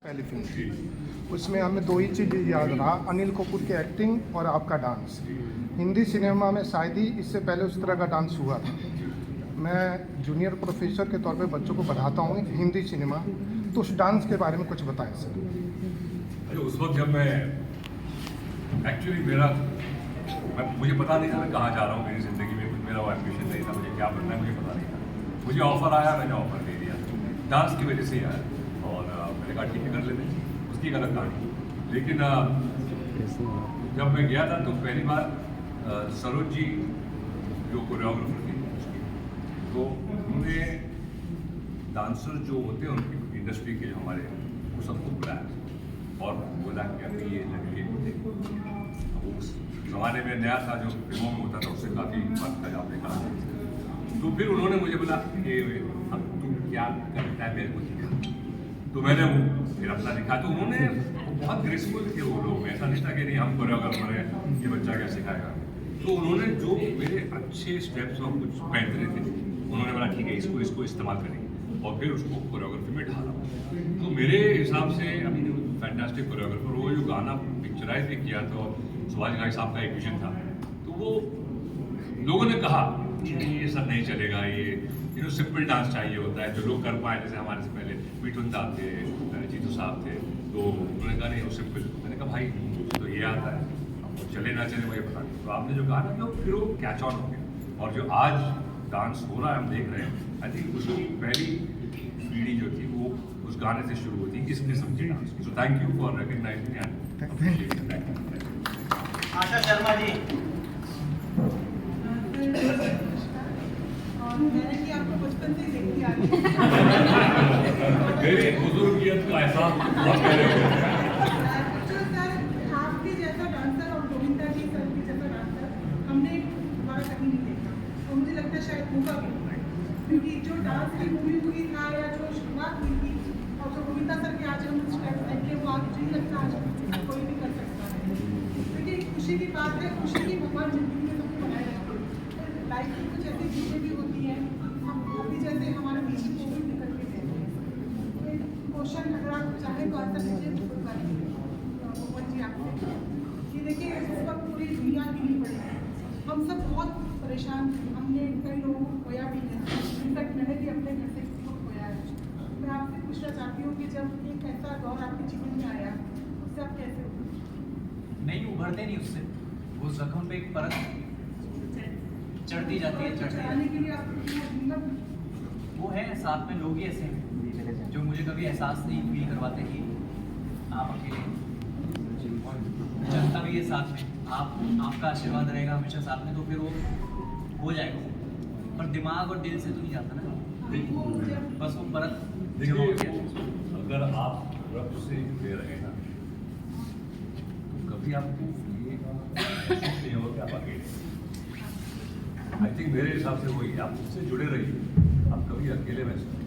पहली फिल्म थी, उसमें हमें दो ही चीज़ याद रहा, अनिल कपूर की एक्टिंग और आपका डांस। हिंदी सिनेमा में शायद ही इससे पहले उस तरह का डांस हुआ था। मैं जूनियर प्रोफेसर के तौर पे बच्चों को पढ़ाता हूँ हिंदी सिनेमा, तो उस डांस के बारे में कुछ बताएं सर। अरे उस वक्त जब मैं एक्चुअली मुझे पता नहीं था मैं कहाँ जा रहा हूँ, मेरी ज़िंदगी में कुछ मेरा वो एम्बिशन नहीं था, मुझे क्या बनना है मुझे पता नहीं था। मुझे ऑफ़र आया, मैंने ऑफ़र दे दिया, डांस की वजह से ही आया और मैंने कहा ठीक है कर लेते, उसकी एक अलग कहानी। लेकिन जब मैं गया था तो पहली बार सरोज जी जो कोरियोग्राफर थी तो उन्होंने डांसर जो होते हैं उनकी इंडस्ट्री के हमारे वो सबको बुलाया और बोला कि अभी ये लड़के उस ज़माने में नया था, जो फिल्मों में होता था उससे काफ़ी फर्क था आपने कहा। तो फिर उन्होंने मुझे बोला कि अब तू क्या करता है मेरे को दिखा, तो मैंने वो फिर अपना दिखा। तो उन्होंने बहुत ग्रेसफुल थे वो लोग, ऐसा नहीं था कि नहीं हम कोरियोग्राफर हैं ये बच्चा क्या सिखाएगा। तो उन्होंने जो मेरे अच्छे स्टेप्स और कुछ बेहतरे थे उन्होंने बोला ठीक है इसको इस्तेमाल करेंगे और फिर उसको कोरियोग्राफी में ढाला। तो मेरे हिसाब से अभी फैंटास्टिक कोरियोग्राफर, वो जो गाना पिक्चराइज भी किया था और शिवाजी भाई साहब का एक विजन था, तो वो लोगों ने कहा कि ये सब नहीं चलेगा, ये सिंपल डांस चाहिए होता है जो लोग कर पाए। जैसे हमारे से पहले मिठुन साहब थे, जीतू साहब थे, तो उन्होंने कहा नहीं वो सिंपल। मैंने कहा भाई मुझे तो ये आता है, अब चले ना चले मुझे पता नहीं। तो आपने जो कहा ना तो फिर वो कैच ऑन हो गया और जो आज डांस हो रहा है हम देख रहे हैं, आई थिंक उसकी पहली पीढ़ी जो थी वो उस गाने से शुरू होती इस किस्म के डांस की। So thank you for recognizing and Asha Sharma ji. मैंने कि आपको बचपन से ही देखती आ रही हूँ। मेरी बुजुर्गियत का एहसास बहुत पहले हो गया। तो सर आपके जैसा डांसर और गोविंदा जी सर के जैसा डांसर हमने हमारा कहीं नहीं देखा, और मुझे लगता है शायद होगा भी, क्योंकि जो डांस की मूवी हुई था या जो शुरुआत हुई थी और जो गोविंदा सर के आज हम स्टेप्स देखे वो आज मुझे लगता है आज कोई भी कर सकता है। क्योंकि खुशी की बात है, खुशी की भगवान जिंदगी में सबको बनाए रखते हैं। लाइफ की कुछ ऐसी चीज़ें भी होती हैं, हम अभी जैसे हमारे बीच में कोविड निकल के गए हैं, क्वेश्चन अगर आप चाहें तो आंसर दीजिए मोहन जी आपसे कि देखिए इस वक्त पूरी दुनिया हिली पड़ी है, हम सब बहुत परेशान थे, हमने कई लोगों को खोया भी है, इनफैक्ट मैंने भी अपने घर से किसी को खोया है। मैं आपसे पूछना चाहती हूँ कि जब एक ऐसा दौर आपके जीवन में आया उससे आप कैसे उभरे? नहीं उभरते नहीं उससे, वो जख्म पे एक परत चढ़ती जाती है, चढ़ाने के लिए आप वो है साथ में लोग ही ऐसे हैं जो मुझे कभी एहसास नहीं फील करवाते कि आप अकेले हैं। और चलता भी है साथ में, आपका आशीर्वाद रहेगा हमेशा साथ में, तो फिर वो हो जाएगा। पर दिमाग और दिल से तो नहीं जाता ना, बस वो परत जमा हो गया। अगर आप रब से जुड़े रहे ना तो कभी आपको ये नहीं होगा कि आप अकेले। आई थिंक मेरे हिसाब से वही, आप उससे जुड़े रहिए, आप कभी अकेले महसूस